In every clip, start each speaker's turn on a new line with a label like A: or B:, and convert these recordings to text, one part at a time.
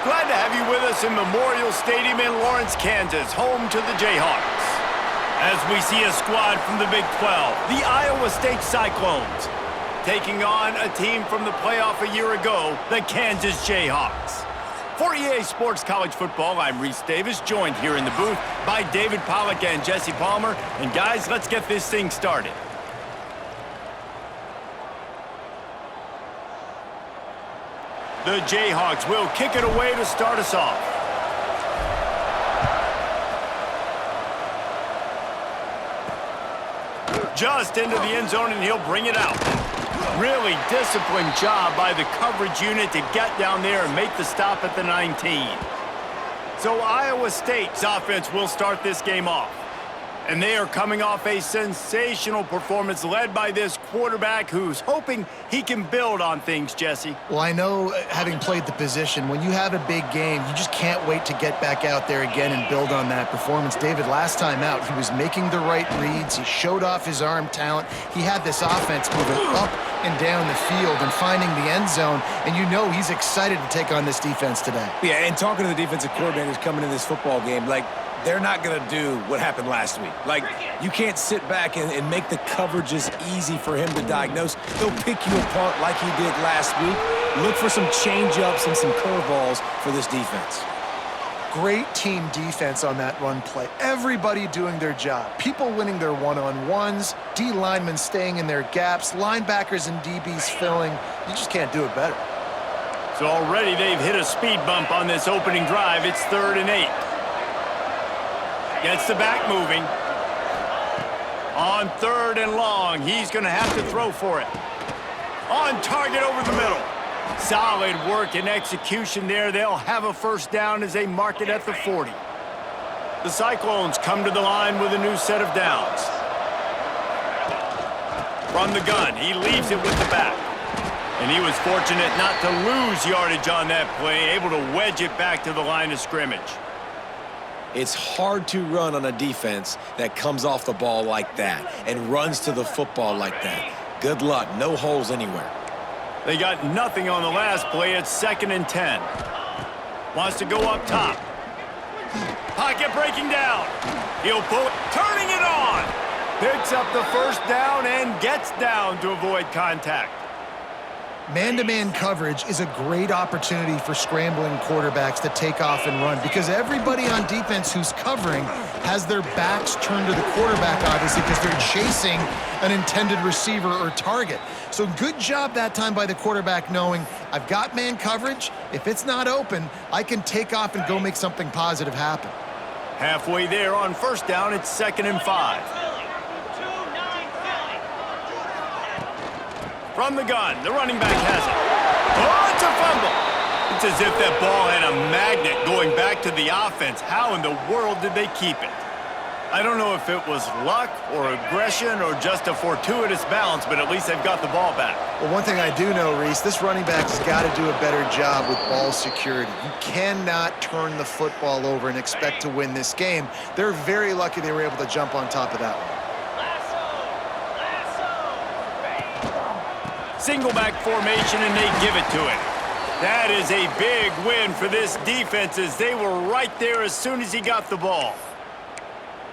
A: Glad to have you with us in Memorial Stadium in Lawrence, Kansas, home to the Jayhawks. As we see a squad from the Big 12, the Iowa State Cyclones, taking on a team from the playoff a year ago, the Kansas Jayhawks. For EA Sports College Football, I'm Reese Davis, joined here in the booth by David Pollack and Jesse Palmer. And guys, let's get this thing started. The Jayhawks will kick it away to start us off. Just into the end zone, and he'll bring it out. Really disciplined job by the coverage unit to get down there and make the stop at the 19. So Iowa State's offense will start this game off. And they are coming off a sensational performance led by this quarterback who's hoping he can build on things, Jesse.
B: Well, I know, having played the position, when you have a big game, you just can't wait to get back out there again and build on that performance. David, last time out, he was making the right reads. He showed off his arm talent. He had this offense moving up and down the field and finding the end zone. And you know he's excited to take on this defense today.
C: Yeah, and talking to the defensive coordinators coming in this football game, they're not going to do what happened last week. You can't sit back and make the coverages easy for him to diagnose. He'll pick you apart like he did last week. Look for some change-ups and some curveballs for this defense.
B: Great team defense on that run play. Everybody doing their job. People winning their one-on-ones, D linemen staying in their gaps, linebackers and DBs filling. You just can't do it better.
A: So already they've hit a speed bump on this opening drive. It's 3rd and 8. Gets the back moving. On 3rd and long, he's going to have to throw for it. On target over the middle. Solid work and execution there. They'll have a first down as they mark it at the 40. The Cyclones come to the line with a new set of downs. From the gun, he leaves it with the back. And he was fortunate not to lose yardage on that play, able to wedge it back to the line of scrimmage.
C: It's hard to run on a defense that comes off the ball like that and runs to the football like that. Good luck. No holes anywhere.
A: They got nothing on the last play. It's 2nd and 10. Wants to go up top. Pocket breaking down. He'll pull it. Turning it on. Picks up the first down and gets down to avoid contact.
B: Man-to-man coverage is a great opportunity for scrambling quarterbacks to take off and run because everybody on defense who's covering has their backs turned to the quarterback, obviously, because they're chasing an intended receiver or target. So good job that time by the quarterback knowing I've got man coverage. If it's not open, I can take off and go make something positive happen.
A: Halfway there on first down, it's 2nd and 5. From the gun, the running back has it. Oh, it's a fumble. It's as if that ball had a magnet going back to the offense. How in the world did they keep it? I don't know if it was luck or aggression or just a fortuitous bounce, but at least they've got the ball back.
B: Well, one thing I do know, Reese, this running back has got to do a better job with ball security. You cannot turn the football over and expect to win this game. They're very lucky they were able to jump on top of that one.
A: Single back formation, and they give it to him. That is a big win for this defense as they were right there as soon as he got the ball.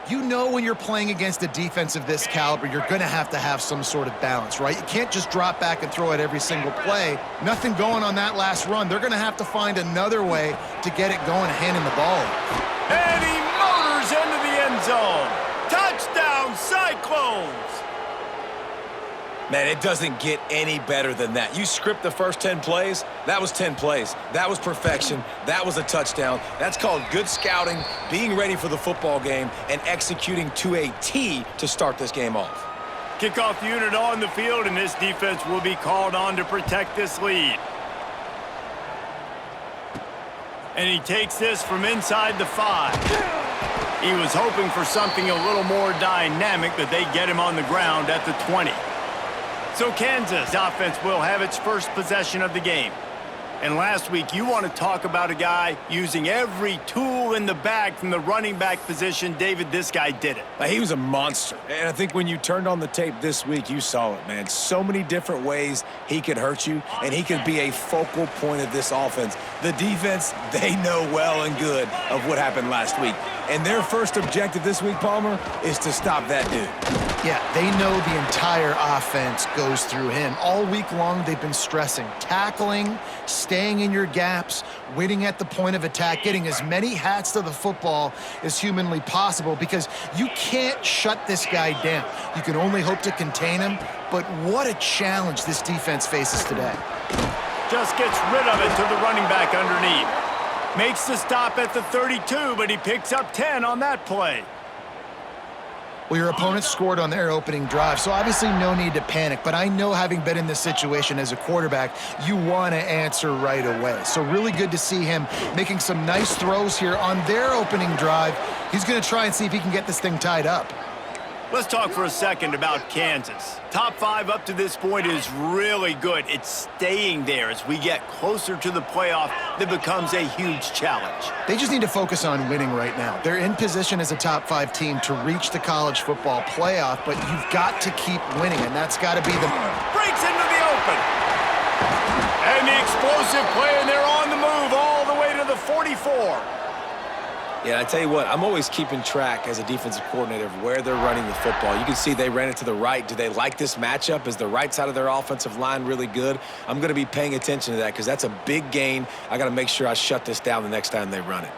B: You know when you're playing against a defense of this caliber, you're going to have some sort of balance, right? You can't just drop back and throw it every single play. Nothing going on that last run. They're going to have to find another way to get it going, handing the ball.
A: And he motors into the end zone. Touchdown, Cyclones!
C: Man, it doesn't get any better than that. You script the first 10 plays, that was 10 plays. That was perfection. That was a touchdown. That's called good scouting, being ready for the football game, and executing to a T to start this game off.
A: Kickoff unit on the field, and this defense will be called on to protect this lead. And he takes this from inside the 5. He was hoping for something a little more dynamic, but they get him on the ground at the 20. So Kansas offense will have its first possession of the game. And last week, you want to talk about a guy using every tool in the bag from the running back position. David, this guy did it.
C: He was a monster. And I think when you turned on the tape this week, you saw it, man. So many different ways he could hurt you, and he could be a focal point of this offense. The defense, they know well and good of what happened last week. And their first objective this week, Palmer, is to stop that dude.
B: Yeah, they know the entire offense goes through him. All week long, they've been stressing tackling, staying in your gaps, waiting at the point of attack, getting as many hats to the football as humanly possible, because you can't shut this guy down. You can only hope to contain him, but what a challenge this defense faces today.
A: Just gets rid of it to the running back underneath. Makes the stop at the 32, but he picks up 10 on that play.
B: Well, your opponent scored on their opening drive, so obviously no need to panic. But I know, having been in this situation as a quarterback, you want to answer right away. So really good to see him making some nice throws here on their opening drive. He's going to try and see if he can get this thing tied up.
A: Let's talk for a second about Kansas. Top 5 up to this point is really good. It's staying there. As we get closer to the playoff, that becomes a huge challenge.
B: They just need to focus on winning right now. They're in position as a top 5 team to reach the college football playoff, but you've got to keep winning, and that's got to be the...
A: Breaks into the open. And the explosive play, and they're on the move all the way to the 44.
C: Yeah, I tell you what, I'm always keeping track as a defensive coordinator of where they're running the football. You can see they ran it to the right. Do they like this matchup? Is the right side of their offensive line really good? I'm going to be paying attention to that because that's a big gain. I got to make sure I shut this down the next time they run it.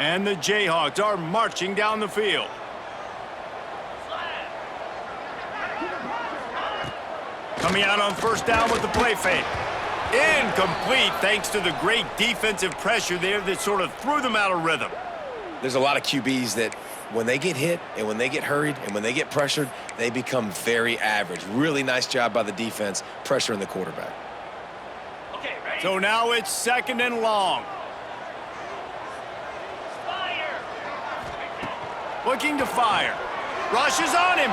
A: And the Jayhawks are marching down the field. Coming out on first down with the play fake. Incomplete, thanks to the great defensive pressure there that sort of threw them out of rhythm.
C: There's a lot of QBs that when they get hit and when they get hurried and when they get pressured, they become very average. Really nice job by the defense pressuring the quarterback.
A: Okay, ready? So now it's 2nd and long. Looking to fire. Rushes on him.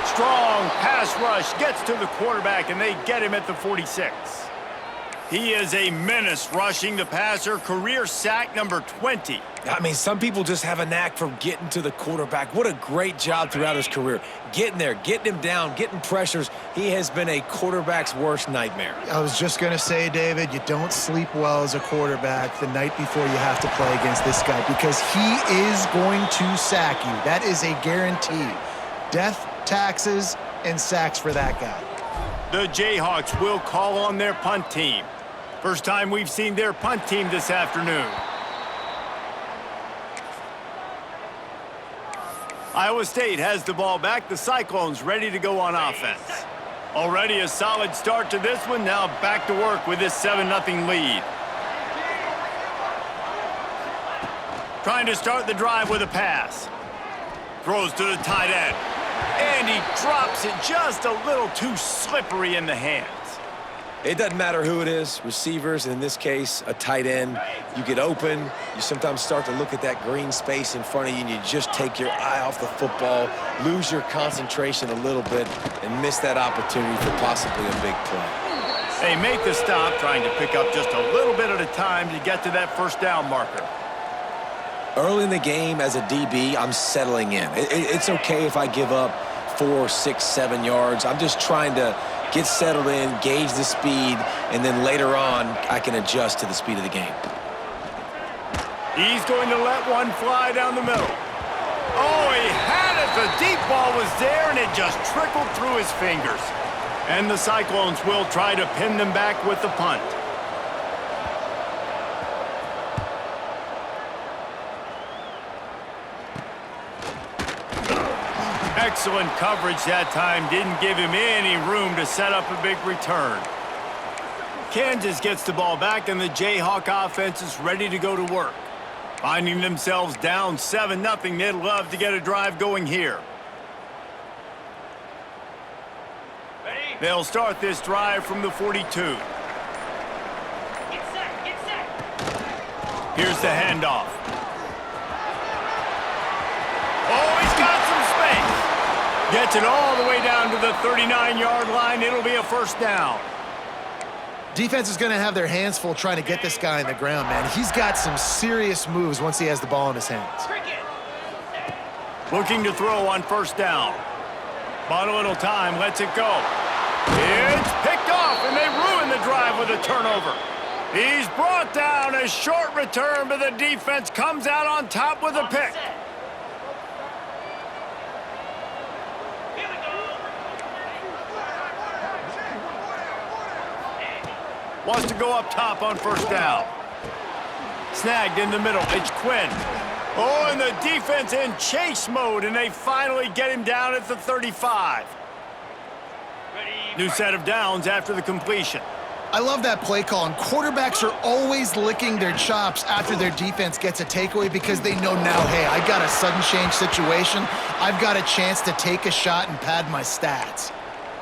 A: Strong pass rush gets to the quarterback, and they get him at the 46. He is a menace rushing the passer. Career sack number 20.
C: I mean, some people just have a knack for getting to the quarterback. What a great job throughout his career. Getting there, getting him down, getting pressures. He has been a quarterback's worst nightmare.
B: I was just going to say, David, you don't sleep well as a quarterback the night before you have to play against this guy, because he is going to sack you. That is a guarantee. Death, taxes, and sacks for that guy.
A: The Jayhawks will call on their punt team. First time we've seen their punt team this afternoon. Iowa State has the ball back. The Cyclones ready to go on offense. Already a solid start to this one. Now back to work with this 7-0 lead. Trying to start the drive with a pass. Throws to the tight end. And he drops it just a little too slippery in the hands.
C: It doesn't matter who it is, receivers, in this case, a tight end. You get open, you sometimes start to look at that green space in front of you, and you just take your eye off the football, lose your concentration a little bit, and miss that opportunity for possibly a big play.
A: They make the stop, trying to pick up just a little bit at a time to get to that first down marker.
C: Early in the game, as a DB, I'm settling in. It's okay if I give up 4, 6, 7 yards. I'm just trying to get settled in, gauge the speed, and then later on, I can adjust to the speed of the game.
A: He's going to let one fly down the middle. Oh, he had it. The deep ball was there, and it just trickled through his fingers. And the Cyclones will try to pin them back with the punt. Excellent coverage that time. Didn't give him any room to set up a big return. Kansas gets the ball back, and the Jayhawk offense is ready to go to work. Finding themselves down 7-0, they'd love to get a drive going here. Ready? They'll start this drive from the 42.
D: Get set, get set.
A: Here's the handoff. Oh, he's got some space. Gets it all the way down to the 39-yard line. It'll be a first down.
B: Defense is going to have their hands full trying to get this guy on the ground, man. He's got some serious moves once he has the ball in his hands.
A: Looking to throw on first down. Bought a little time, lets it go. It's picked off, and they ruin the drive with a turnover. He's brought down, a short return, but the defense comes out on top with a pick. Wants to go up top on first down. Snagged in the middle. It's Quinn. Oh, and the defense in chase mode, and they finally get him down at the 35. New set of downs after the completion.
B: I love that play call, and quarterbacks are always licking their chops after their defense gets a takeaway because they know now, hey, I got a sudden change situation. I've got a chance to take a shot and pad my stats.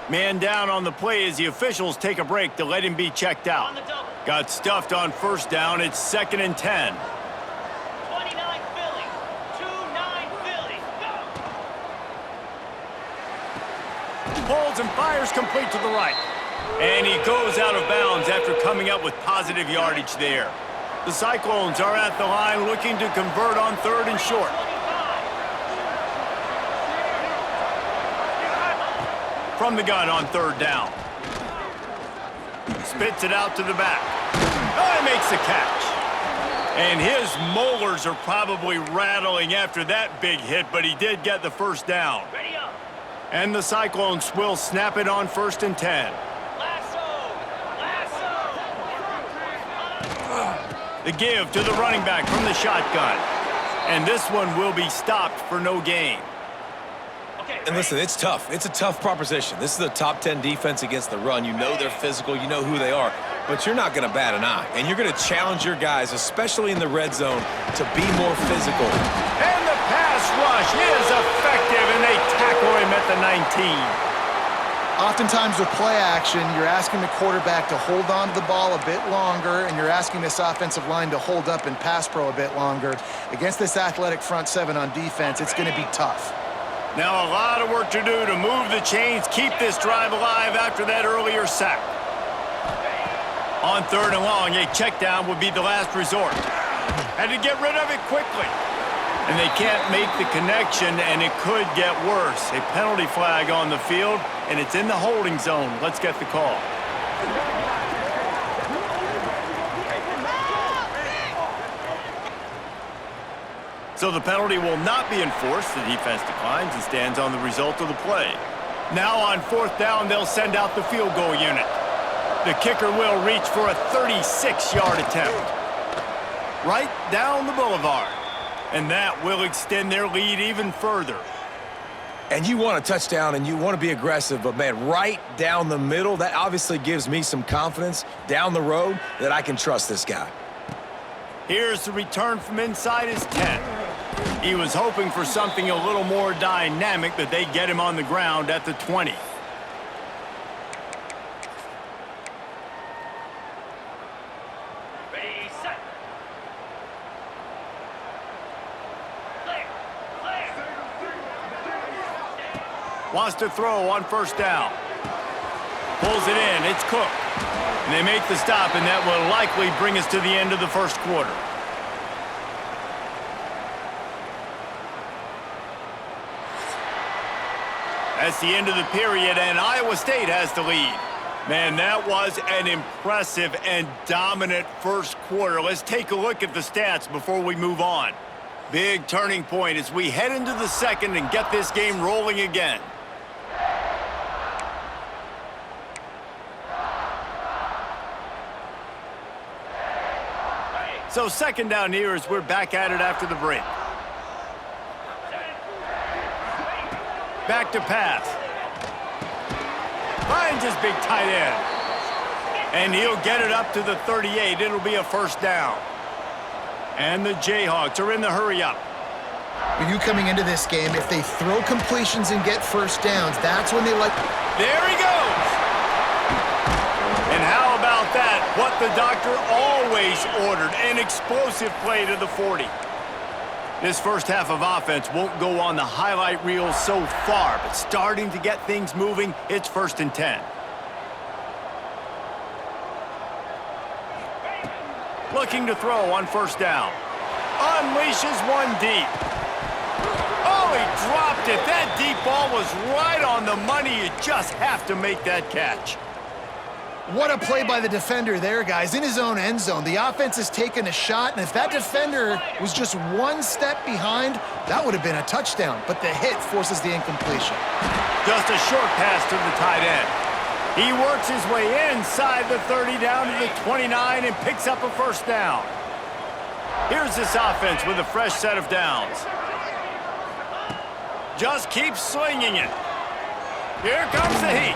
A: Man down on the play as the officials take a break to let him be checked out. Got stuffed on first down. It's 2nd and 10.
D: 29 Philly. 2-9 Philly. Go!
A: Pulls and fires complete to the right. And he goes out of bounds after coming up with positive yardage there. The Cyclones are at the line looking to convert on 3rd and short. From the gun on 3rd down. Spits it out to the back. Oh, he makes the catch. And his molars are probably rattling after that big hit, but he did get the first down. And the Cyclones will snap it on 1st and 10. The give to the running back from the shotgun. And this one will be stopped for no gain.
C: And listen, it's tough. It's a tough proposition. This is a top 10 defense against the run. You know they're physical. You know who they are. But you're not going to bat an eye. And you're going to challenge your guys, especially in the red zone, to be more physical.
A: And the pass rush is effective, and they tackle him at the 19.
B: Oftentimes with play action, you're asking the quarterback to hold on to the ball a bit longer, and you're asking this offensive line to hold up in pass pro a bit longer. Against this athletic front seven on defense, it's going to be tough.
A: Now a lot of work to do to move the chains, keep this drive alive after that earlier sack. On 3rd and long, a check down would be the last resort. Had to get rid of it quickly. And they can't make the connection, and it could get worse. A penalty flag on the field, and it's in the holding zone. Let's get the call. So the penalty will not be enforced. The defense declines and stands on the result of the play. Now on 4th down, they'll send out the field goal unit. The kicker will reach for a 36-yard attempt. Right down the boulevard. And that will extend their lead even further.
C: And you want a touchdown and you want to be aggressive, but man, right down the middle, that obviously gives me some confidence down the road that I can trust this guy.
A: Here's the return from inside his 10. He was hoping for something a little more dynamic, but they get him on the ground at the 20.
D: Ready, set.
A: Wants to throw on 1st down. Pulls it in. It's Cook. And they make the stop, and that will likely bring us to the end of the 1st quarter. That's the end of the period, and Iowa State has the lead. Man, that was an impressive and dominant 1st quarter. Let's take a look at the stats before we move on. Big turning point as we head into the 2nd and get this game rolling again. So 2nd down here as we're back at it after the break. Back to pass. Finds his big tight end. And he'll get it up to the 38. It'll be a 1st down. And the Jayhawks are in the hurry-up.
B: When you coming into this game, if they throw completions and get 1st downs, that's when they like...
A: There he goes! And how about that? What the doctor always ordered, an explosive play to the 40. This first half of offense won't go on the highlight reel so far, but starting to get things moving, it's 1st and 10. Looking to throw on first down. Unleashes one deep. Oh, he dropped it. That deep ball was right on the money. You just have to make that catch.
B: What a play by the defender there, guys. In his own end zone. The offense has taken a shot, and if that defender was just one step behind, that would have been a touchdown. But the hit forces the incompletion.
A: Just a short pass to the tight end. He works his way inside the 30 down to the 29 and picks up a first down. Here's this offense with a fresh set of downs. Just keeps slinging it. Here comes the heat.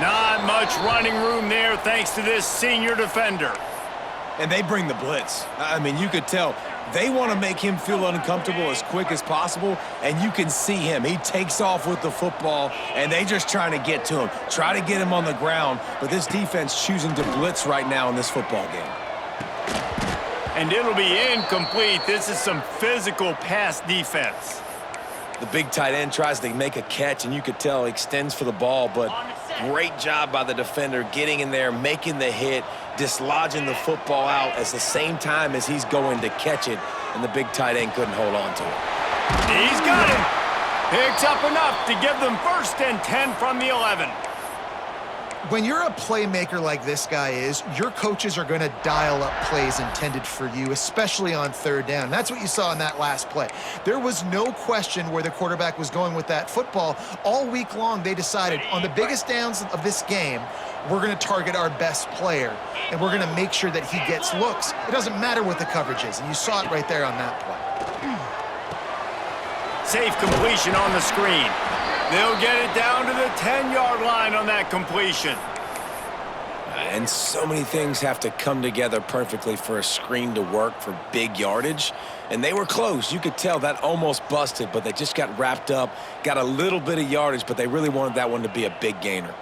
A: Not much running room there thanks to this senior defender.
C: And they bring the blitz. I mean, you could tell they want to make him feel uncomfortable as quick as possible, and you can see him. He takes off with the football, and they just trying to get to him, try to get him on the ground, but this defense choosing to blitz right now in this football game.
A: And it'll be incomplete. This is some physical pass defense.
C: The big tight end tries to make a catch, and you could tell he extends for the ball, but great job by the defender getting in there, making the hit, dislodging the football out at the same time as he's going to catch it, and the big tight end couldn't hold on to it.
A: He's got him. Picks up enough to give them 1st and 10 from the 11.
B: When you're a playmaker like this guy is, your coaches are going to dial up plays intended for you, especially on 3rd down. That's what you saw in that last play. There was no question where the quarterback was going with that football. All week long, they decided on the biggest downs of this game, we're going to target our best player, and we're going to make sure that he gets looks. It doesn't matter what the coverage is, and you saw it right there on that play.
A: Safe completion on the screen. They'll get it down to the 10-yard line on that completion.
C: And so many things have to come together perfectly for a screen to work for big yardage. And they were close. You could tell that almost busted, but they just got wrapped up, got a little bit of yardage, but they really wanted that one to be a big gainer.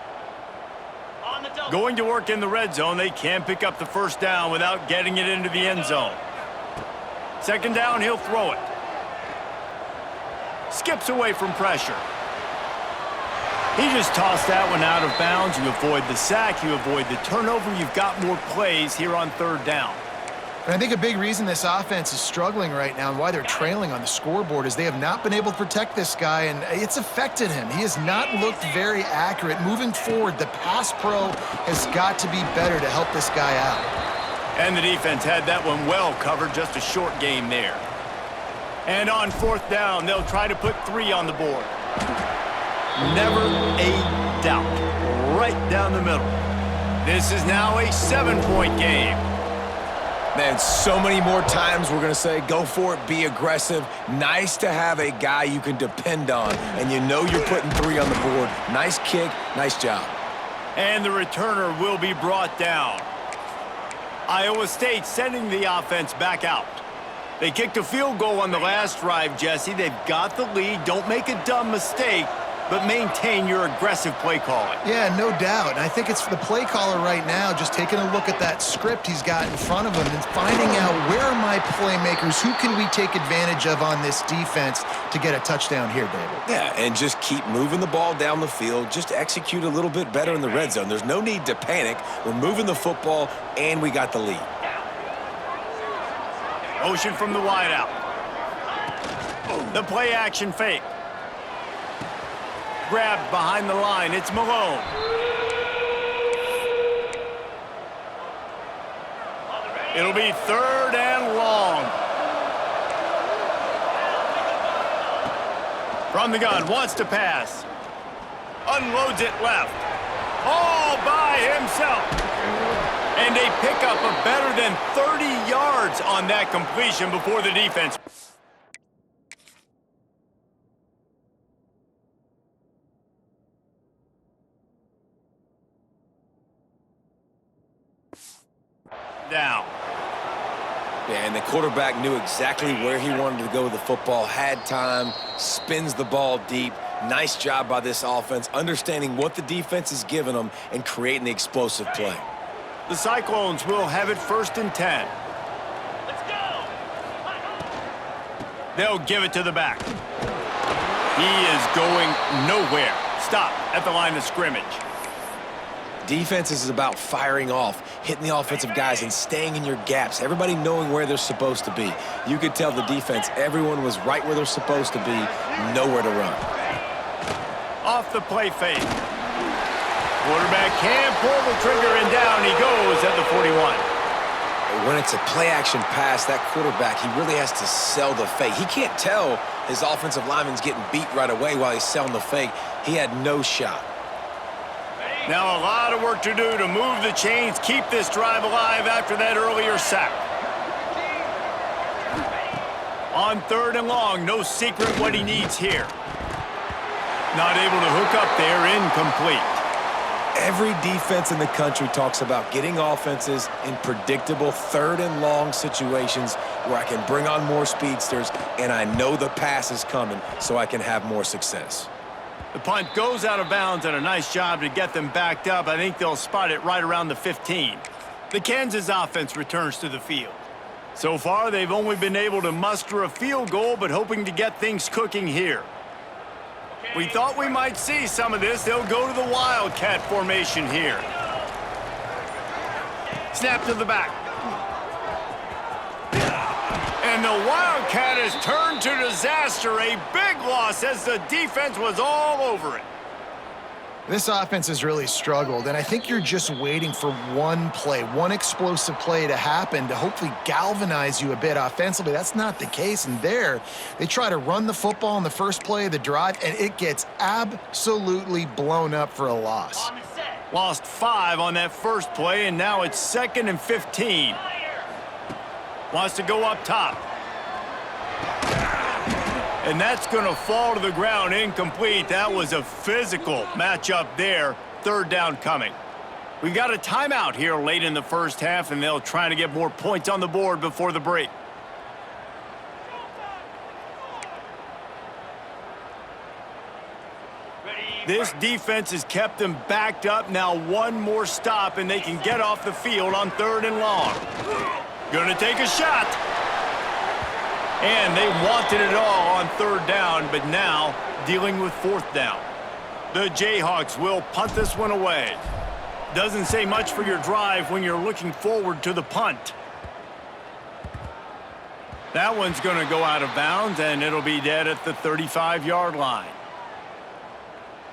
A: Going to work in the red zone, they can't pick up the first down without getting it into the end zone. 2nd down, he'll throw it. Skips away from pressure. He just tossed that one out of bounds. You avoid the sack, you avoid the turnover. You've got more plays here on 3rd down.
B: And I think a big reason this offense is struggling right now and why they're trailing on the scoreboard is they have not been able to protect this guy, and it's affected him. He has not looked very accurate. Moving forward, the pass pro has got to be better to help this guy out.
A: And the defense had that one well covered, just a short game there. And on 4th down, they'll try to put 3 on the board. Never a doubt. Right down the middle. This is now a 7-point game.
C: Man, so many more times we're going to say, go for it, be aggressive. Nice to have a guy you can depend on, and you know you're putting 3 on the board. Nice kick, nice job.
A: And the returner will be brought down. Iowa State sending the offense back out. They kicked a field goal on the last drive, Jesse. They've got the lead. Don't make a dumb mistake, but maintain your aggressive play calling.
B: Yeah, no doubt. And I think it's the play caller right now just taking a look at that script he's got in front of him and finding out where are my playmakers, who can we take advantage of on this defense to get a touchdown here, David?
C: Yeah, and just keep moving the ball down the field. Just execute a little bit better in the red zone. There's no need to panic. We're moving the football, and we got the lead.
A: Motion from the wideout. The play action fake. Grabbed behind the line. It's Malone. It'll be 3rd and long. From the gun, wants to pass. Unloads it left. All by himself. And a pickup of better than 30 yards on that completion before the defense. Down.
C: Yeah, and the quarterback knew exactly where he wanted to go with the football, had time, spins the ball deep. Nice job by this offense, understanding what the defense is giving them and creating the explosive play.
A: The Cyclones will have it 1st and 10.
D: Let's go!
A: They'll give it to the back. He is going nowhere. Stop at the line of scrimmage.
C: Defense is about firing off, hitting the offensive guys, and staying in your gaps. Everybody knowing where they're supposed to be. You could tell the defense, everyone was right where they're supposed to be, nowhere to run.
A: Off the play fake. Quarterback can pull the trigger, and down he goes at the 41.
C: When it's a play-action pass, that quarterback, he really has to sell the fake. He can't tell his offensive lineman's getting beat right away while he's selling the fake. He had no shot.
A: Now a lot of work to do to move the chains, keep this drive alive after that earlier sack. On 3rd and long, no secret what he needs here. Not able to hook up there, incomplete.
C: Every defense in the country talks about getting offenses in predictable 3rd and long situations where I can bring on more speedsters and I know the pass is coming so I can have more success.
A: The punt goes out of bounds, and a nice job to get them backed up. I think they'll spot it right around the 15. The Kansas offense returns to the field. So far, they've only been able to muster a field goal, but hoping to get things cooking here. We thought we might see some of this. They'll go to the Wildcat formation here. Snap to the back. And the Wildcat has turned to disaster. A big loss as the defense was all over it.
B: This offense has really struggled, and I think you're just waiting for one play, one explosive play to happen to hopefully galvanize you a bit offensively. That's not the case, and there, they try to run the football in the first play of the drive, and it gets absolutely blown up for a loss.
A: Lost 5 on that first play, and now it's 2nd and 15. Wants to go up top. And that's going to fall to the ground, incomplete. That was a physical matchup there. 3rd down coming. We've got a timeout here late in the first half, and they'll try to get more points on the board before the break. This defense has kept them backed up. Now one more stop, and they can get off the field on 3rd and long. Gonna take a shot. And they wanted it all on 3rd down, but now dealing with 4th down. The Jayhawks will punt this one away. Doesn't say much for your drive when you're looking forward to the punt. That one's going to go out of bounds, and it'll be dead at the 35-yard line.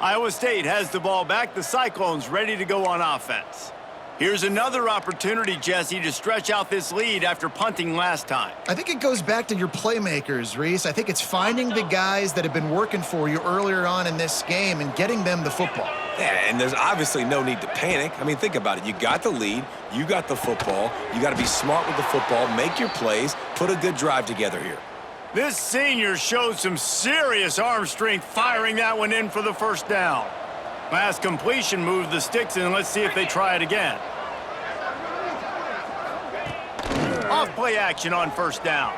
A: Iowa State has the ball back. The Cyclones ready to go on offense. Here's another opportunity, Jesse, to stretch out this lead after punting last time.
B: I think it goes back to your playmakers, Reese. I think it's finding the guys that have been working for you earlier on in this game and getting them the football.
C: Yeah, and there's obviously no need to panic. I mean, think about it. You got the lead. You got the football. You got to be smart with the football, make your plays, put a good drive together here.
A: This senior showed some serious arm strength firing that one in for the 1st down. Last completion moved the sticks, and let's see if they try it again. Off play action on 1st down.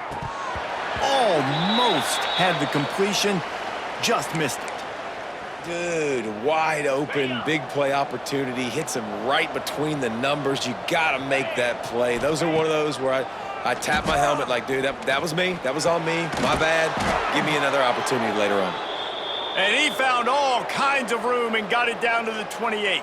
A: Almost had the completion, just missed it.
C: Dude, wide open, big play opportunity, hits him right between the numbers. You got to make that play. Those are one of those where I tap my helmet like, dude, that was me. That was on me. My bad. Give me another opportunity later on.
A: And he found all kinds of room and got it down to the 28.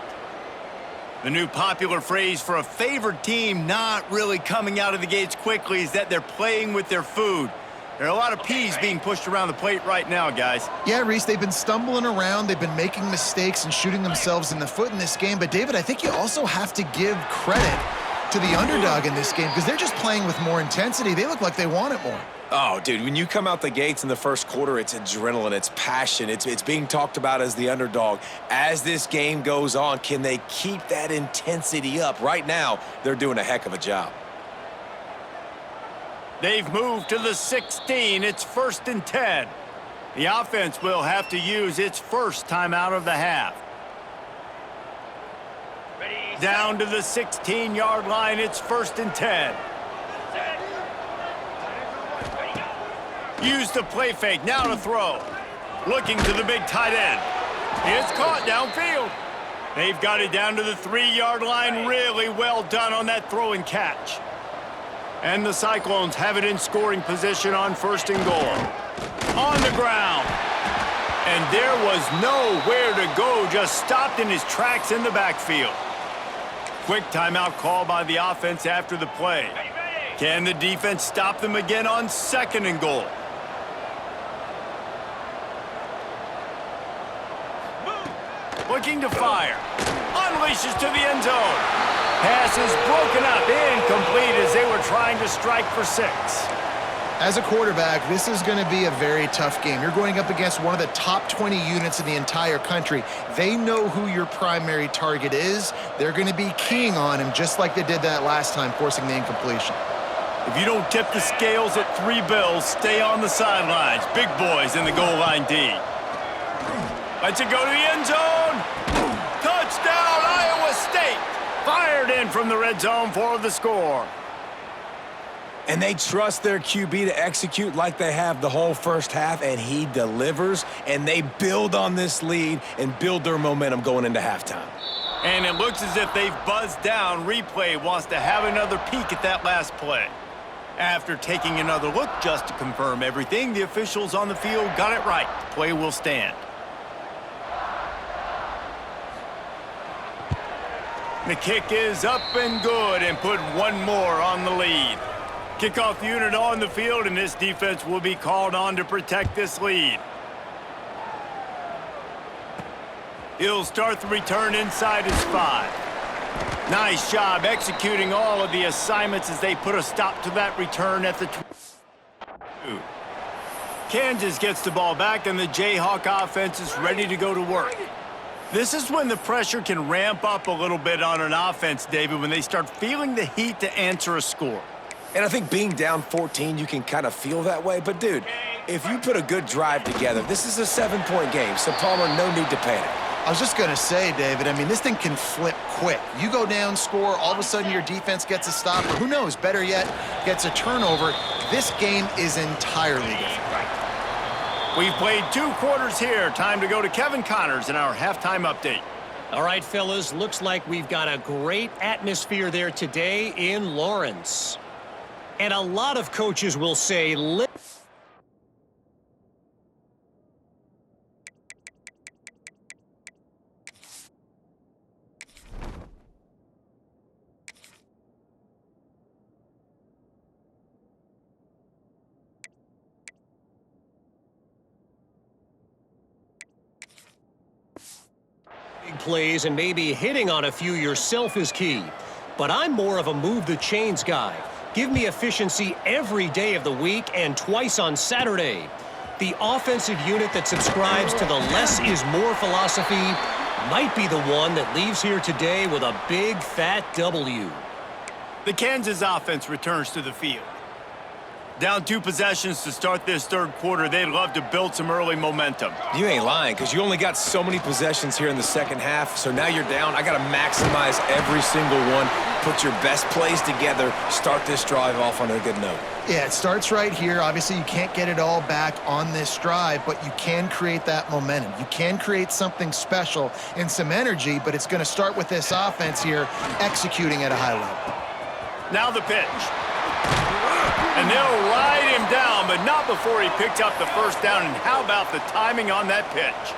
A: The new popular phrase for a favored team not really coming out of the gates quickly is that they're playing with their food. There are a lot of peas being pushed around the plate right now, guys.
B: Yeah, Reese, they've been stumbling around. They've been making mistakes and shooting themselves in the foot in this game. But, David, I think you also have to give credit to the underdog in this game because they're just playing with more intensity. They look like they want it more.
C: Oh, dude, when you come out the gates in the first quarter, it's adrenaline, it's passion, it's being talked about as the underdog. As this game goes on, can they keep that intensity up? Right now, they're doing a heck of a job.
A: They've moved to the 16. It's 1st and 10. The offense will have to use its first timeout of the half. Down to the 16-yard line. It's 1st and 10. Use the play fake. Now to throw. Looking to the big tight end. It's caught downfield. They've got it down to the 3-yard line. Really well done on that throw and catch. And the Cyclones have it in scoring position on 1st and goal. On the ground. And there was nowhere to go. Just stopped in his tracks in the backfield. Quick timeout call by the offense after the play. Can the defense stop them again on 2nd and goal? Looking to fire. Unleashes to the end zone. Pass is broken up, incomplete as they were trying to strike for 6.
B: As a quarterback, this is going to be a very tough game. You're going up against one of the top 20 units in the entire country. They know who your primary target is. They're going to be keying on him just like they did that last time, forcing the incompletion.
A: If you don't tip the scales at 3 bills, stay on the sidelines. Big boys in the goal line D. Lets it go to the end zone. Touchdown, Iowa State. Fired in from the red zone for the score.
C: And they trust their QB to execute like they have the whole first half, and he delivers, and they build on this lead and build their momentum going into halftime.
A: And it looks as if they've buzzed down. Replay wants to have another peek at that last play. After taking another look just to confirm everything, the officials on the field got it right. The play will stand. The kick is up and good and put one more on the lead. Kickoff unit on the field, and this defense will be called on to protect this lead. He'll start the return inside his 5. Nice job executing all of the assignments as they put a stop to that return at the 2. Kansas gets the ball back, and the Jayhawk offense is ready to go to work. This is when the pressure can ramp up a little bit on an offense, David, when they start feeling the heat to answer a score.
C: And I think being down 14, you can kind of feel that way. But, dude, if you put a good drive together, this is a 7-point game, so Palmer, no need to panic.
B: I was just going to say, David, I mean, this thing can flip quick. You go down, score, all of a sudden your defense gets a stop, or who knows, better yet, gets a turnover. This game is entirely different.
A: We've played 2 quarters here. Time to go to Kevin Connors in our halftime update.
E: All right, fellas, looks like we've got a great atmosphere there today in Lawrence. And a lot of coaches will say, big plays and maybe hitting on a few yourself is key. But I'm more of a move the chains guy. Give me efficiency every day of the week and twice on Saturday. The offensive unit that subscribes to the less is more philosophy might be the one that leaves here today with a big, fat W.
A: The Kansas offense returns to the field. Down 2 possessions to start this 3rd quarter. They'd love to build some early momentum.
C: You ain't lying, because you only got so many possessions here in the second half, so now you're down. I got to maximize every single one, put your best plays together, start this drive off on a good note.
B: Yeah, it starts right here. Obviously, you can't get it all back on this drive, but you can create that momentum. You can create something special and some energy, but it's going to start with this offense here executing at a high level.
A: Now the pitch. And they'll ride him down, but not before he picked up the first down. And how about the timing on that pitch?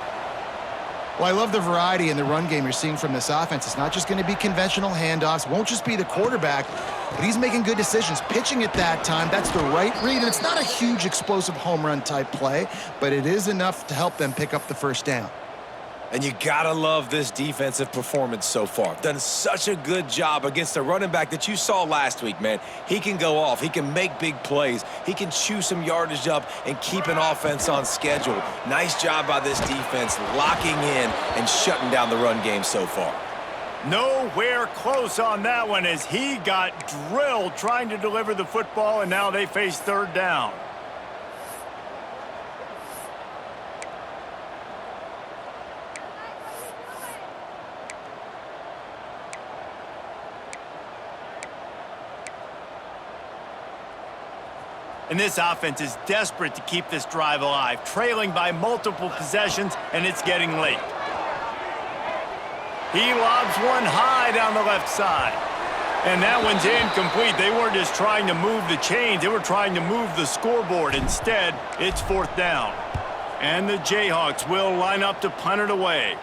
B: Well, I love the variety in the run game you're seeing from this offense. It's not just going to be conventional handoffs. Won't just be the quarterback, but he's making good decisions. Pitching at that time, that's the right read. And it's not a huge explosive home run type play, but it is enough to help them pick up the first down.
C: And you gotta love this defensive performance so far. Done such a good job against a running back that you saw last week, man. He can go off. He can make big plays. He can chew some yardage up and keep an offense on schedule. Nice job by this defense locking in and shutting down the run game so far.
A: Nowhere close on that one as he got drilled trying to deliver the football, and now they face 3rd down. And this offense is desperate to keep this drive alive, trailing by multiple possessions, and it's getting late. He lobs one high down the left side. And that one's incomplete. They weren't just trying to move the chains, they were trying to move the scoreboard. Instead, it's 4th down. And the Jayhawks will line up to punt it away.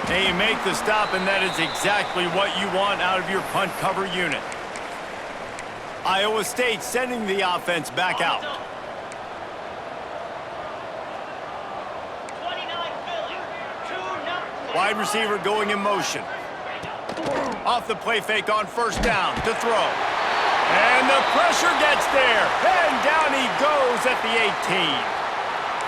A: They make the stop, and that is exactly what you want out of your punt cover unit. Iowa State sending the offense back out.
D: 29 Philly. 2-0.
A: Wide receiver going in motion. Off the play fake on first down to throw. And the pressure gets there. And down he goes at the 18.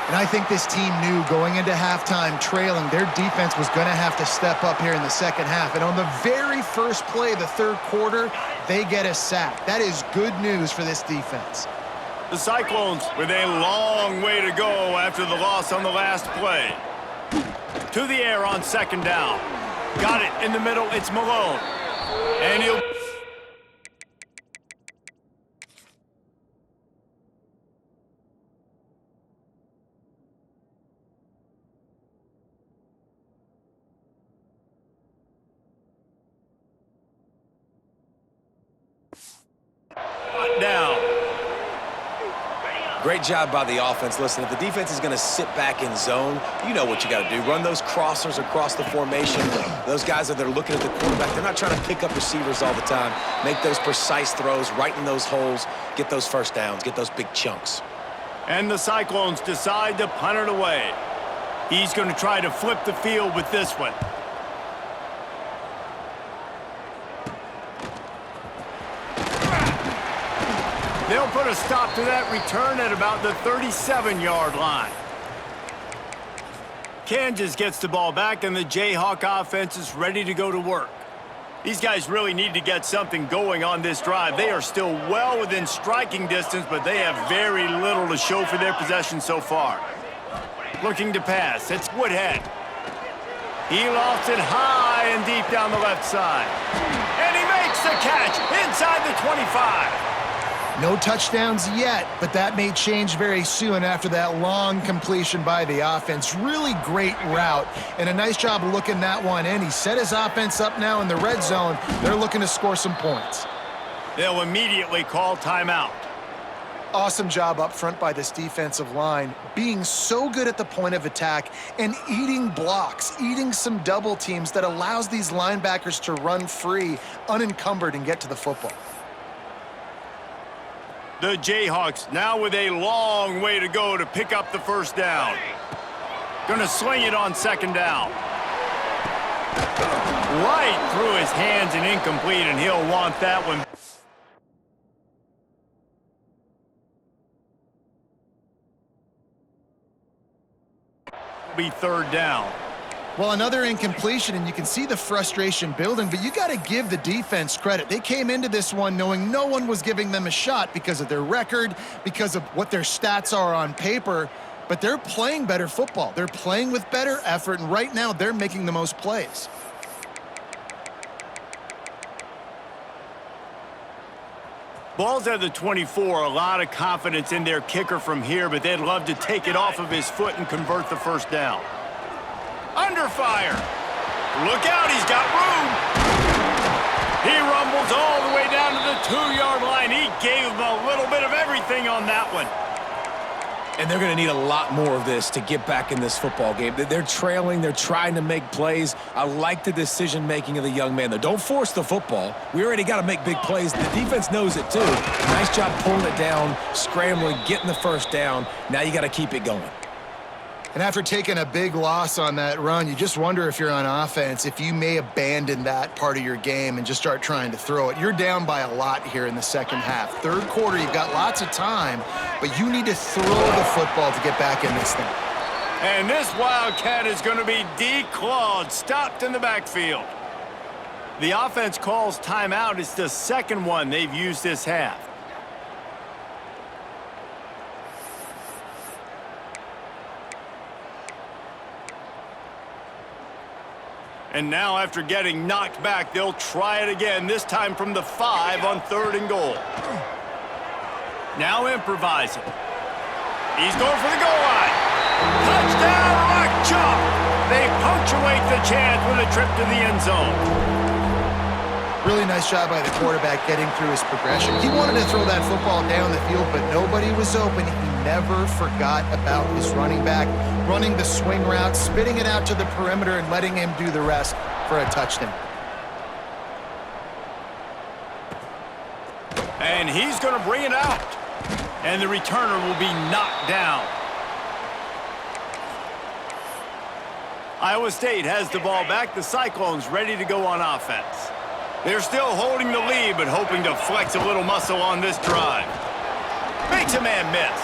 B: And I think this team knew going into halftime trailing, their defense was going to have to step up here in the second half. And on the very first play of the third quarter, they get a sack. That is good news for this defense.
A: The Cyclones with a long way to go after the loss on the last play. To the air on second down. Got it in the middle. It's Malone. And he'll... down.
C: Great job by the offense. Listen, if the defense is going to sit back in zone, you know what you got to do. Run those crossers across the formation. Those guys that are looking at the quarterback, they're not trying to pick up receivers all the time. Make those precise throws, right in those holes, get those first downs, get those big chunks.
A: And the Cyclones decide to punt it away. He's going to try to flip the field with this one. They'll put a stop to that return at about the 37-yard line. Kansas gets the ball back, and the Jayhawk offense is ready to go to work. These guys really need to get something going on this drive. They are still well within striking distance, but they have very little to show for their possession so far. Looking to pass. It's Woodhead. He lofts it high and deep down the left side. And he makes the catch inside the 25.
B: No touchdowns yet, but that may change very soon after that long completion by the offense. Really great route, and a nice job of looking that one in. He set his offense up now in the red zone. They're looking to score some points.
A: They'll immediately call timeout.
B: Awesome job up front by this defensive line, being so good at the point of attack and eating blocks, eating some double teams that allows these linebackers to run free, unencumbered, and get to the football.
A: The Jayhawks now with a long way to go to pick up the first down. Gonna sling it on second down. Right through his hands and incomplete, and he'll want that one. Be third down.
B: Well, another incompletion, and you can see the frustration building, but you got to give the defense credit. They came into this one knowing no one was giving them a shot because of their record, because of what their stats are on paper, but they're playing better football. They're playing with better effort, and right now they're making the most plays.
A: Ball's at the 24, a lot of confidence in their kicker from here, but they'd love to take it off of his foot and convert the first down. Under fire. Look out, he's got room. He rumbles all the way down to the 2-yard line. He gave him a little bit of everything on that one.
C: And they're going to need a lot more of this to get back in this football game. They're trailing. They're trying to make plays. I like the decision-making of the young man, though. Don't force the football. We already got to make big plays. The defense knows it, too. Nice job pulling it down, scrambling, getting the first down. Now you got to keep it going.
B: And after taking a big loss on that run, you just wonder if you're on offense, if you may abandon that part of your game and just start trying to throw it. You're down by a lot here in the second half. Third quarter, you've got lots of time, but you need to throw the football to get back in this thing.
A: And this Wildcat is going to be declawed, stopped in the backfield. The offense calls timeout. It's the second one they've used this half. And now, after getting knocked back, they'll try it again, this time from the 5 on 3rd and goal. Now improvising. He's going for the goal line. Touchdown, Rock Chalk! They punctuate the chance with a trip to the end zone.
B: Really nice job by the quarterback getting through his progression. He wanted to throw that football down the field, but nobody was open. He never forgot about his running back, running the swing route, spitting it out to the perimeter, and letting him do the rest for a touchdown.
A: And he's going to bring it out. And the returner will be knocked down. Iowa State has the ball back. The Cyclones ready to go on offense. They're still holding the lead, but hoping to flex a little muscle on this drive. Makes a man miss.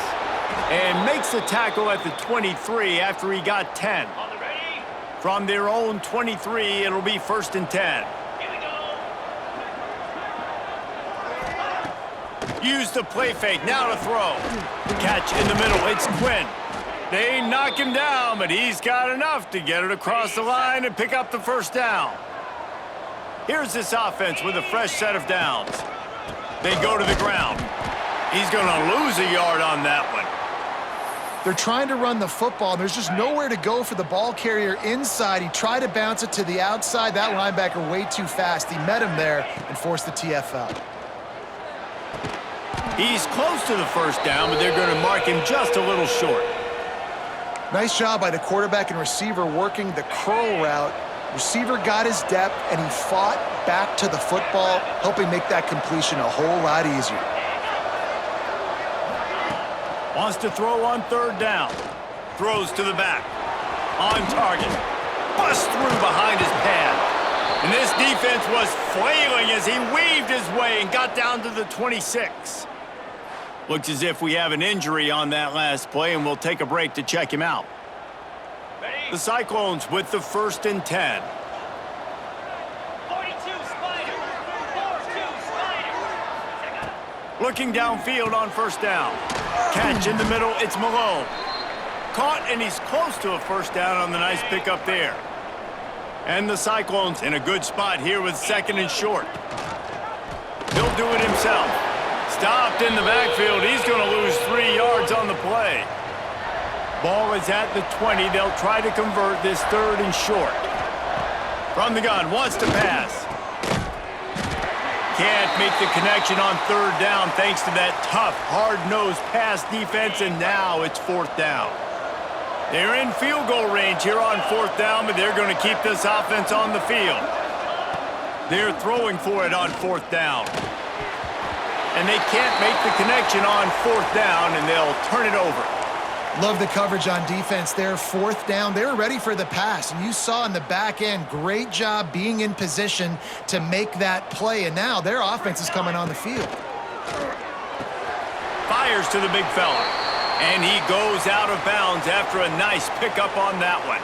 A: And makes the tackle at the 23 after he got 10. From their own 23, it'll be 1st and 10. Use the play fake, now to throw. Catch in the middle, it's Quinn. They knock him down, but he's got enough to get it across the line and pick up the 1st down. Here's this offense with a fresh set of downs. They go to the ground. He's going to lose a yard on that one.
B: They're trying to run the football. There's just nowhere to go for the ball carrier inside. He tried to bounce it to the outside. That linebacker way too fast. He met him there and forced the TFL.
A: He's close to the 1st down, but they're going to mark him just a little short.
B: Nice job by the quarterback and receiver working the curl route. Receiver got his depth, and he fought back to the football, helping make that completion a whole lot easier.
A: Wants to throw on 3rd down. Throws to the back. On target. Busts through behind his pad. And this defense was flailing as he weaved his way and got down to the 26. Looks as if we have an injury on that last play, and we'll take a break to check him out. The Cyclones with the 1st and 10.
D: 42 Spider. 42 Spider.
A: Looking downfield on 1st down. Catch in the middle, it's Malone. Caught, and he's close to a 1st down on the nice pickup there. And the Cyclones in a good spot here with 2nd and short. He'll do it himself. Stopped in the backfield. He's going to lose 3 yards on the play. Ball is at the 20. They'll try to convert this 3rd and short. From the gun, wants to pass. Can't make the connection on 3rd down thanks to that tough, hard-nosed pass defense, and now it's 4th down. They're in field goal range here on 4th down, but they're going to keep this offense on the field. They're throwing for it on 4th down. And they can't make the connection on 4th down, and they'll turn it over.
B: Love the coverage on defense there. 4th down, they were ready for the pass. And you saw in the back end, great job being in position to make that play. And now their offense is coming on the field.
A: Fires to the big fella. And he goes out of bounds after a nice pickup on that one.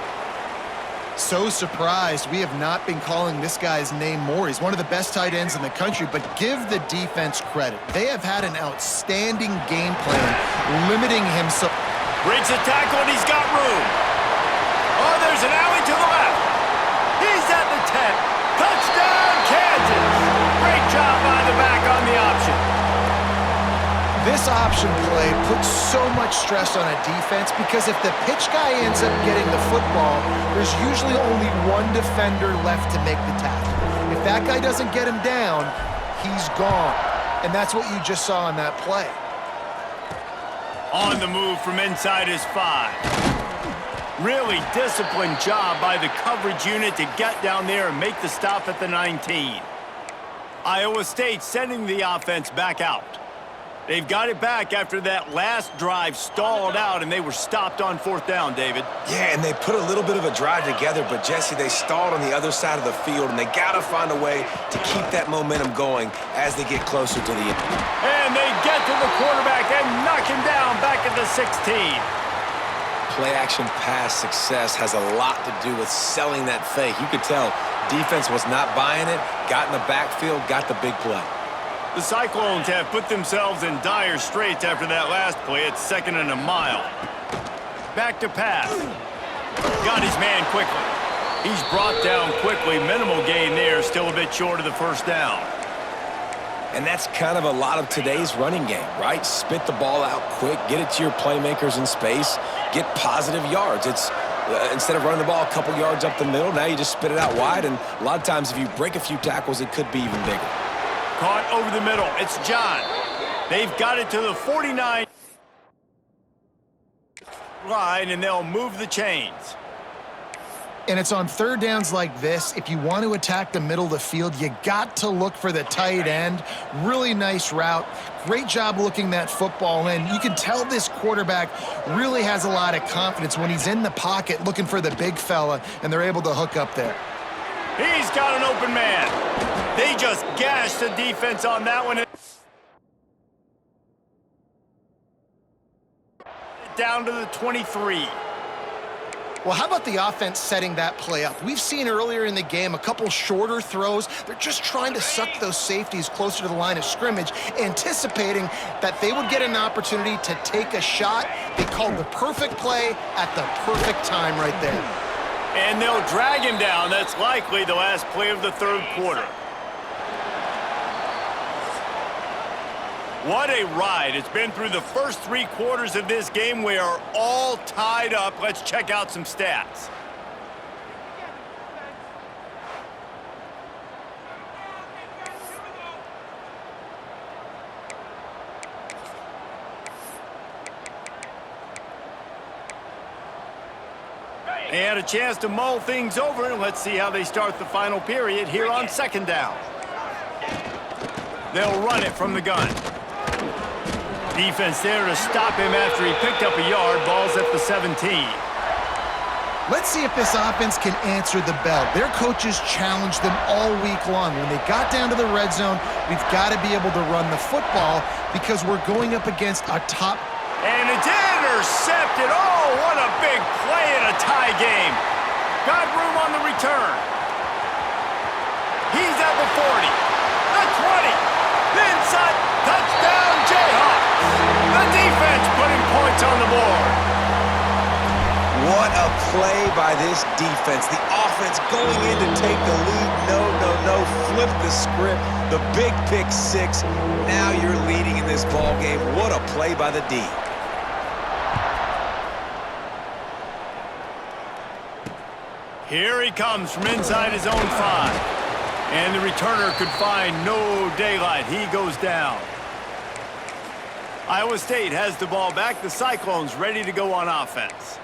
B: So surprised we have not been calling this guy's name more. He's one of the best tight ends in the country, but give the defense credit. They have had an outstanding game plan, limiting him so...
A: Breaks a tackle, and he's got room. Oh, there's an alley to the left. He's at the 10. Touchdown, Kansas. Great job by the back on the option.
B: This option play puts so much stress on a defense because if the pitch guy ends up getting the football, there's usually only one defender left to make the tackle. If that guy doesn't get him down, he's gone. And that's what you just saw on that play.
A: On the move from inside his 5. Really disciplined job by the coverage unit to get down there and make the stop at the 19. Iowa State sending the offense back out. They've got it back after that last drive stalled out, and they were stopped on 4th down, David.
C: Yeah, and they put a little bit of a drive together, but, Jesse, they stalled on the other side of the field, and they got to find a way to keep that momentum going as they get closer to the end.
A: And they get to the quarterback and knock him down back at the 16.
C: Play-action pass success has a lot to do with selling that fake. You could tell defense was not buying it, got in the backfield, got the big play.
A: The Cyclones have put themselves in dire straits after that last play. It's 2nd and a mile. Back to pass. Got his man quickly. He's brought down quickly. Minimal gain there. Still a bit short of the 1st down.
C: And that's kind of a lot of today's running game, right? Spit the ball out quick, get it to your playmakers in space, get positive yards. It's Instead of running the ball a couple yards up the middle, now you just spit it out wide, and a lot of times if you break a few tackles, it could be even bigger.
A: Caught over the middle. It's John. They've got it to the 49 line, and they'll move the chains.
B: And it's on third downs like this. If you want to attack the middle of the field, you got to look for the tight end. Really nice route. Great job looking that football in. You can tell this quarterback really has a lot of confidence when he's in the pocket looking for the big fella, and they're able to hook up there.
A: He's got an open man. They just gashed the defense on that one. Down to the 23.
B: Well, how about the offense setting that play up? We've seen earlier in the game a couple shorter throws. They're just trying to suck those safeties closer to the line of scrimmage, anticipating that they would get an opportunity to take a shot. They called the perfect play at the perfect time right there.
A: And they'll drag him down. That's likely the last play of the third quarter. What a ride. It's been through the first 3 quarters of this game. We are all tied up. Let's check out some stats. They had a chance to mull things over. Let's see how they start the final period here on second down. They'll run it from the gun. Defense there to stop him after he picked up a yard. Ball's at the 17.
B: Let's see if this offense can answer the bell. Their coaches challenged them all week long. When they got down to the red zone, we've got to be able to run the football because we're going up against a top.
A: And it's intercepted. Oh, what a big play in a tie game. Got room on the return. He's at the 40, the 20, the inside, touchdown Jayhawks. The defense putting points on the board.
C: What a play by this defense. The offense going in to take the lead. No. Flip the script. The big pick 6. Now you're leading in this ball game. What a play by the D.
A: Here he comes from inside his own 5. And the returner could find no daylight. He goes down. Iowa State has the ball back. The Cyclones ready to go on offense.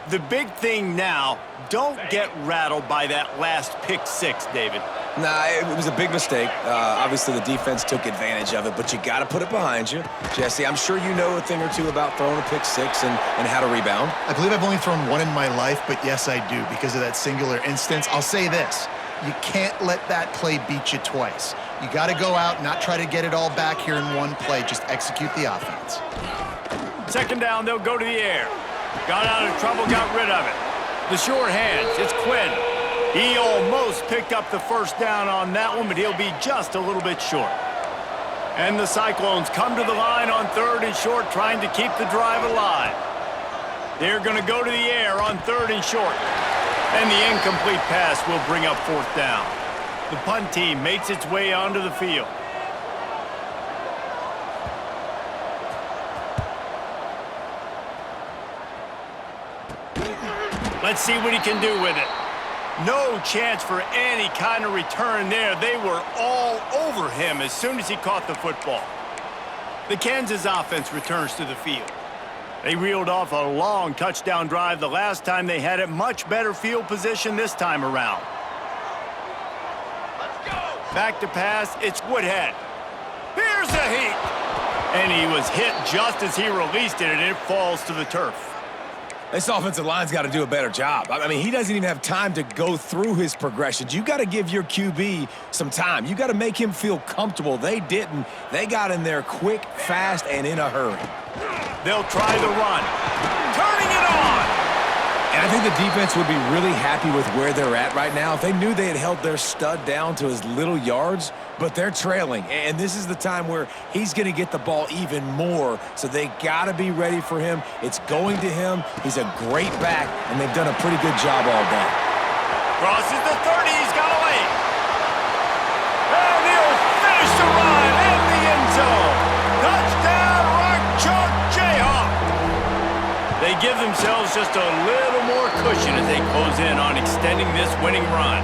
A: The big thing now, don't get rattled by that last pick 6, David.
C: Nah, it was a big mistake. Obviously, the defense took advantage of it, but you got to put it behind you. Jesse, I'm sure you know a thing or two about throwing a pick 6 and how to rebound.
B: I believe I've only thrown one in my life, but yes, I do because of that singular instance. I'll say this. You can't let that play beat you twice. You got to go out, not try to get it all back here in one play. Just execute the offense.
A: Second down, they'll go to the air. Got out of trouble, got rid of it. The short hands, it's Quinn. He almost picked up the first down on that one, but he'll be just a little bit short. And the Cyclones come to the line on third and short, trying to keep the drive alive. They're going to go to the air on third and short. And the incomplete pass will bring up fourth down. The punt team makes its way onto the field. Let's see what he can do with it. No chance for any kind of return there. They were all over him as soon as he caught the football. The Kansas offense returns to the field. They reeled off a long touchdown drive the last time they had it. Much better field position this time around.
D: Let's go.
A: Back to pass, it's Woodhead. Here's a heat. And he was hit just as he released it, and it falls to the turf.
C: This offensive line's got to do a better job. I mean, he doesn't even have time to go through his progressions. You got to give your QB some time. You got to make him feel comfortable. They didn't. They got in there quick, fast, and in a hurry.
A: They'll try the run. Turning it on.
C: And I think the defense would be really happy with where they're at right now. If they knew they had held their stud down to his little yards, but they're trailing. And this is the time where he's going to get the ball even more. So they got to be ready for him. It's going to him. He's a great back, and they've done a pretty good job all day.
A: Crosses the 30. He's got a lane. And he'll finish the run in the end zone. Touchdown, Rock Chalk Jayhawk. They give themselves just a little more cushion as they close in on extending this winning run.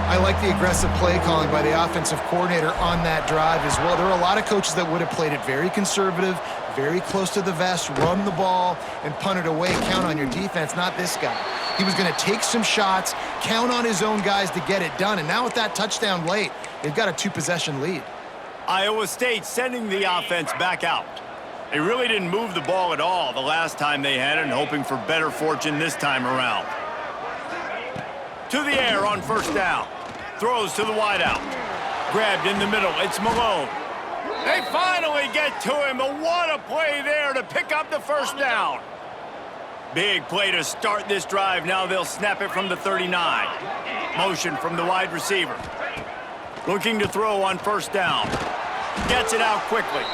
B: I like the aggressive play calling by the offensive coordinator on that drive as well. There are a lot of coaches that would have played it very conservative, very close to the vest, run the ball, and punt it away. Count on your defense, not this guy. He was going to take some shots, count on his own guys to get it done. And now with that touchdown late, they've got a 2-possession lead.
A: Iowa State sending the offense back out. They really didn't move the ball at all the last time they had it, and hoping for better fortune this time around. To the air on first down. Throws to the wideout. Grabbed in the middle. It's Malone. They finally get to him, but what a play there to pick up the first down. Big play to start this drive. Now they'll snap it from the 39. Motion from the wide receiver. Looking to throw on first down. Gets it out quickly.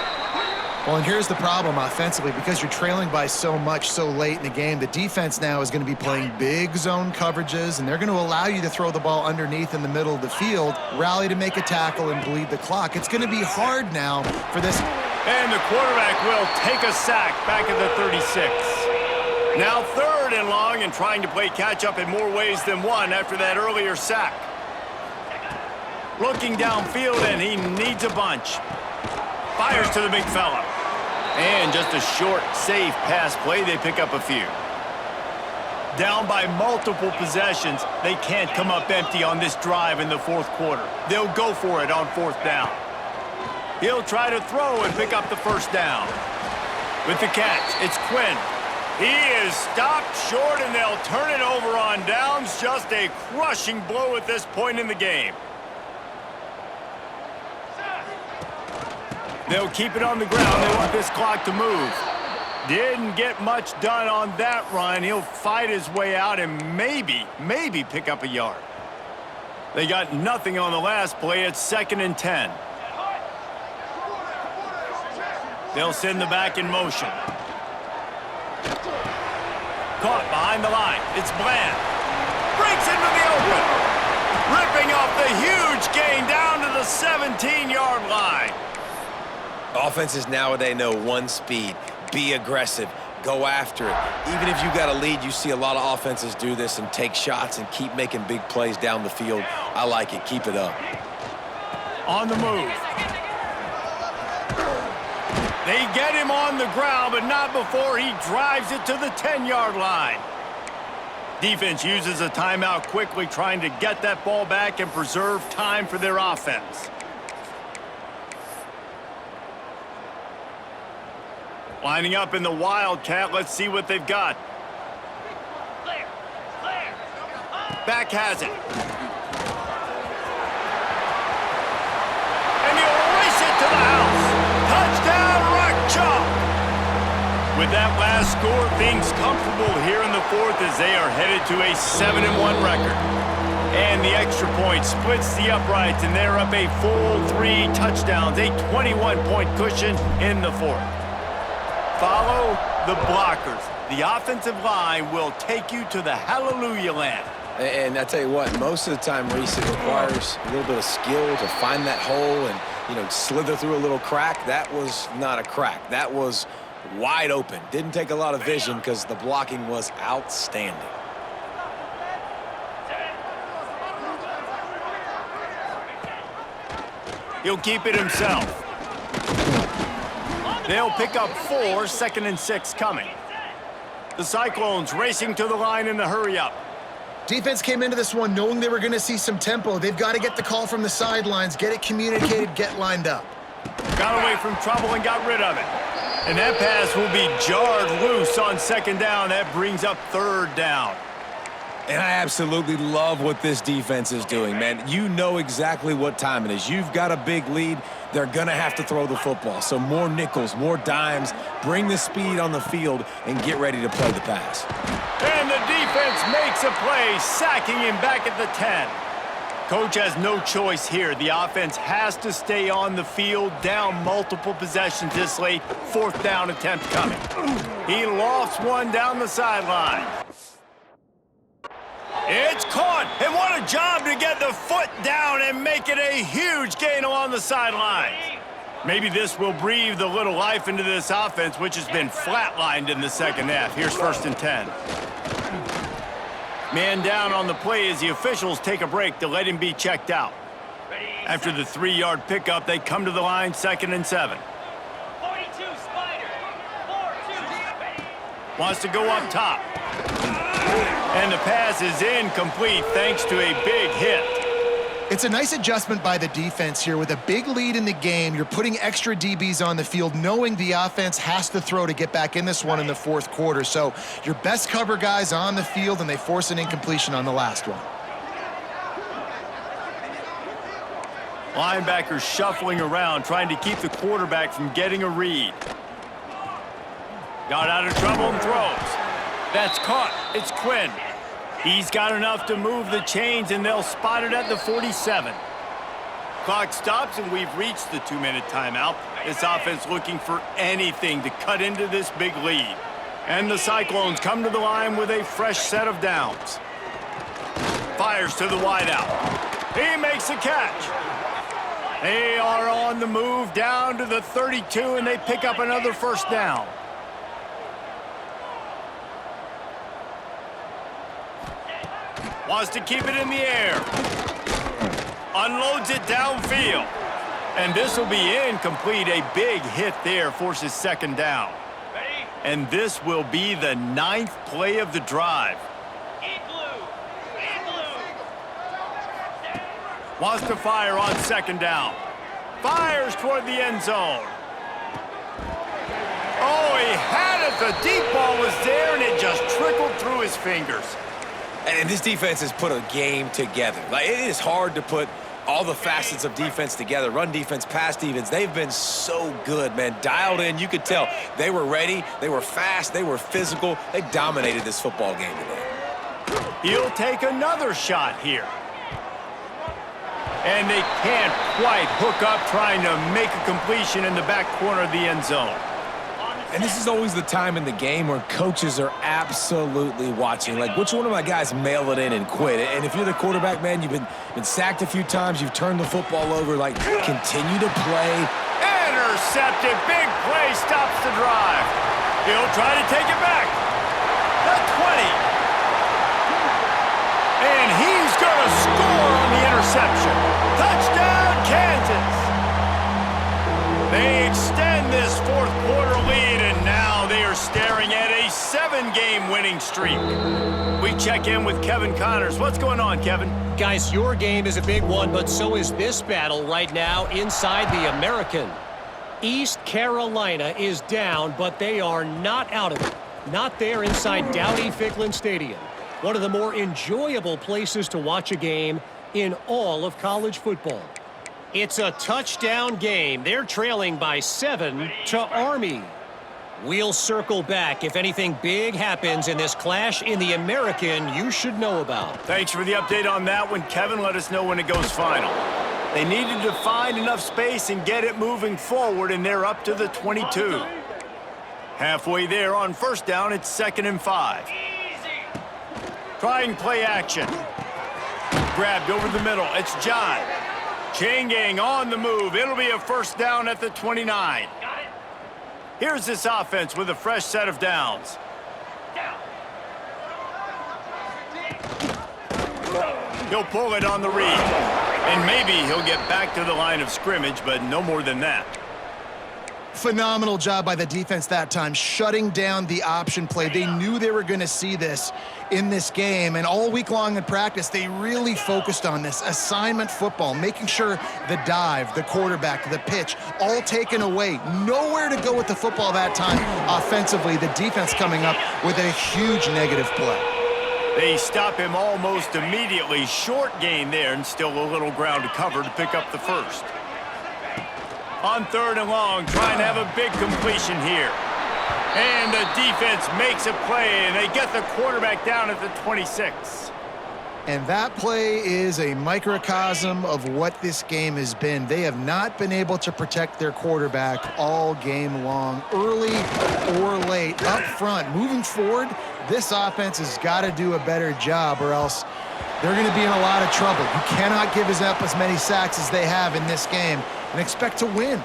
B: Well, and here's the problem offensively. Because you're trailing by so much so late in the game, the defense now is going to be playing big zone coverages, and they're going to allow you to throw the ball underneath in the middle of the field, rally to make a tackle, and bleed the clock. It's going to be hard now for this.
A: And the quarterback will take a sack back at the 36. Now 3rd and long, and trying to play catch-up in more ways than one after that earlier sack. Looking downfield, and he needs a bunch. Fires to the big fella. And just a short, safe pass play. They pick up a few. Down by multiple possessions. They can't come up empty on this drive in the 4th quarter. They'll go for it on 4th down. He'll try to throw and pick up the first down. With the catch, it's Quinn. He is stopped short, and they'll turn it over on downs. Just a crushing blow at this point in the game. They'll keep it on the ground. They want this clock to move. Didn't get much done on that run. He'll fight his way out and maybe pick up a yard. They got nothing on the last play. It's 2nd and 10. They'll send the back in motion. Caught behind the line. It's Bland. Breaks into the open. Ripping off the huge gain down to the 17-yard line.
C: Offenses nowadays know one speed. Be aggressive. Go after it. Even if you got a lead, you see a lot of offenses do this and take shots and keep making big plays down the field. I like it. Keep it up.
A: On the move. They get him on the ground, but not before he drives it to the 10-yard line. Defense uses a timeout quickly, trying to get that ball back and preserve time for their offense. Lining up in the Wildcat. Let's see what they've got. Back has it. And he'll race it to the house. Touchdown, Rock Chalk. With that last score, things comfortable here in the 4th as they are headed to a 7-1 record. And the extra point splits the uprights, and they're up a full 3 touchdowns, a 21-point cushion in the 4th. Follow the blockers. The offensive line will take you to the hallelujah land.
C: And I tell you what, most of the time, Reese, it requires a little bit of skill to find that hole and, slither through a little crack. That was not a crack. That was wide open. Didn't take a lot of vision because the blocking was outstanding.
A: He'll keep it himself. They'll pick up 4, 2nd and 6 coming. The Cyclones racing to the line in the hurry-up.
B: Defense came into this one knowing they were going to see some tempo. They've got to get the call from the sidelines, get it communicated, get lined up.
A: Got away from trouble and got rid of it. And that pass will be jarred loose on 2nd down. That brings up 3rd down.
C: And I absolutely love what this defense is doing, man. You know exactly what time it is. You've got a big lead. They're going to have to throw the football. So more nickels, more dimes, bring the speed on the field, and get ready to play the pass.
A: And the defense makes a play, sacking him back at the 10. Coach has no choice here. The offense has to stay on the field, down multiple possessions this late. 4th down attempt coming. He lofts one down the sideline. It's caught, and what a job to get the foot down and make it a huge gain along the sideline. Maybe this will breathe a little life into this offense, which has been flatlined in the second half. Here's 1st and 10. Man down on the play as the officials take a break to let him be checked out. After the 3-yard pickup, they come to the line, 2nd and 7.
D: 42, Spider. 4-2, ready.
A: Wants to go up top. And the pass is incomplete thanks to a big hit.
B: It's a nice adjustment by the defense here. With a big lead in the game, you're putting extra DBs on the field, knowing the offense has to throw to get back in this one in the 4th quarter. So your best cover guys on the field, and they force an incompletion on the last one.
A: Linebackers shuffling around, trying to keep the quarterback from getting a read. Got out of trouble and throws. That's caught. It's Quinn. He's got enough to move the chains, and they'll spot it at the 47. Clock stops, and we've reached the 2-minute timeout. This offense looking for anything to cut into this big lead. And the Cyclones come to the line with a fresh set of downs. Fires to the wideout. He makes the catch. They are on the move down to the 32, and they pick up another 1st down. Wants to keep it in the air. Unloads it downfield. And this will be incomplete. A big hit there forces 2nd down.
D: Ready.
A: And this will be the 9th play of the drive.
D: Igloo. Igloo.
A: Wants to fire on 2nd down. Fires toward the end zone. Oh, he had it. The deep ball was there, and it just trickled through his fingers.
C: And this defense has put a game together. Like, it is hard to put all the facets of defense together. Run defense, pass defense. They've been so good, man. Dialed in. You could tell they were ready. They were fast. They were physical. They dominated this football game today.
A: He'll take another shot here. And they can't quite hook up trying to make a completion in the back corner of the end zone.
C: And this is always the time in the game where coaches are absolutely watching. Like, which one of my guys mail it in and quit? And if you're the quarterback, man, you've been sacked a few times, you've turned the football over, like, continue to play.
A: Intercepted. Big play stops the drive. He'll try to take it back. The 20. And he's going to score on the interception. Touchdown, Kansas. They extend this 4th quarter lead, and now they are staring at a 7-game winning streak. We check in with Kevin Connors. What's going on, Kevin?
E: Guys, your game is a big one, but so is this battle right now inside the American. East Carolina is down, but they are not out of it. Not there inside Dowdy-Ficklin Stadium. One of the more enjoyable places to watch a game in all of college football. It's a touchdown game. They're trailing by 7 to Army. We'll circle back if anything big happens in this clash in the American you should know about.
A: Thanks for the update on that one, Kevin. Let us know when it goes final. They needed to find enough space and get it moving forward, and they're up to the 22. Halfway there on 1st down, it's 2nd and 5. Trying play action. Grabbed over the middle. It's John. Chain gang on the move. It'll be a 1st down at the 29. Here's this offense with a fresh set of downs. He'll pull it on the read. And maybe he'll get back to the line of scrimmage, but no more than that.
B: Phenomenal job by the defense that time, shutting down the option play. They knew they were going to see this in this game, and all week long in practice, they really focused on this assignment football, making sure the dive, the quarterback, the pitch, all taken away. Nowhere to go with the football that time offensively. The defense coming up with a huge negative play.
A: They stop him almost immediately. Short gain there, and still a little ground to cover to pick up the 1st. On 3rd and long, trying to have a big completion here. And the defense makes a play, and they get the quarterback down at the 26.
B: And that play is a microcosm of what this game has been. They have not been able to protect their quarterback all game long, early or late, up front. Moving forward, this offense has got to do a better job, or else they're going to be in a lot of trouble. You cannot give up as many sacks as they have in this game and expect to win.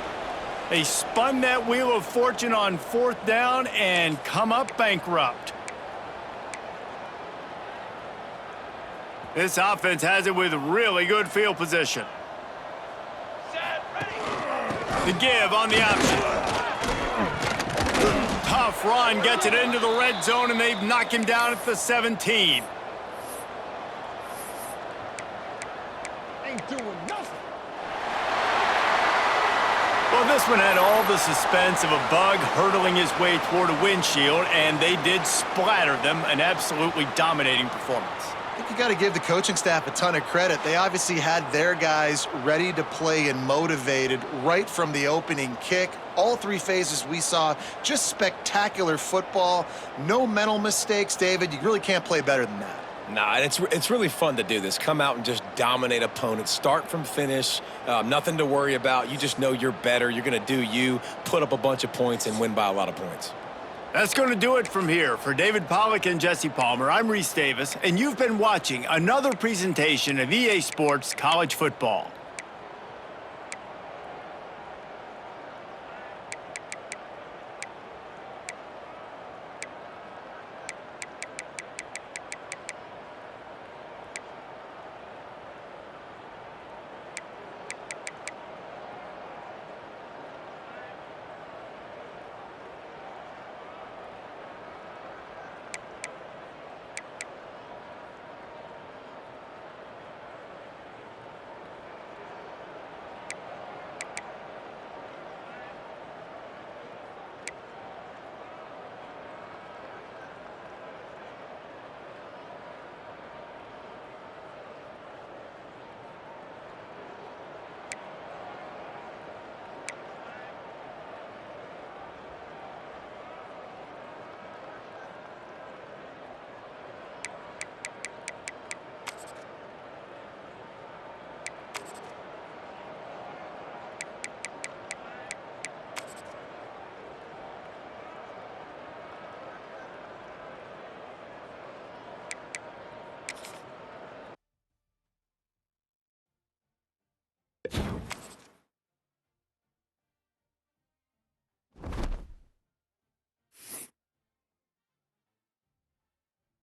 A: They spun that wheel of fortune on 4th down and come up bankrupt. This offense has it with really good field position.
D: Set, ready.
A: The give on the option. Tough run gets it into the red zone, and they've knocked him down at the 17.
C: Ain't doing nothing.
A: Well, this one had all the suspense of a bug hurtling his way toward a windshield, and they did splatter them. An absolutely dominating performance.
B: I think you got to give the coaching staff a ton of credit. They obviously had their guys ready to play and motivated right from the opening kick. All 3 phases we saw, just spectacular football. No mental mistakes, David. You really can't play better than that.
C: Nah, and it's really fun to do this. Come out and just dominate opponents. Start from finish. Nothing to worry about. You just know you're better. You're going to do you, put up a bunch of points, and win by a lot of points.
A: That's going to do it from here. For David Pollack and Jesse Palmer, I'm Reese Davis, and you've been watching another presentation of EA Sports College Football.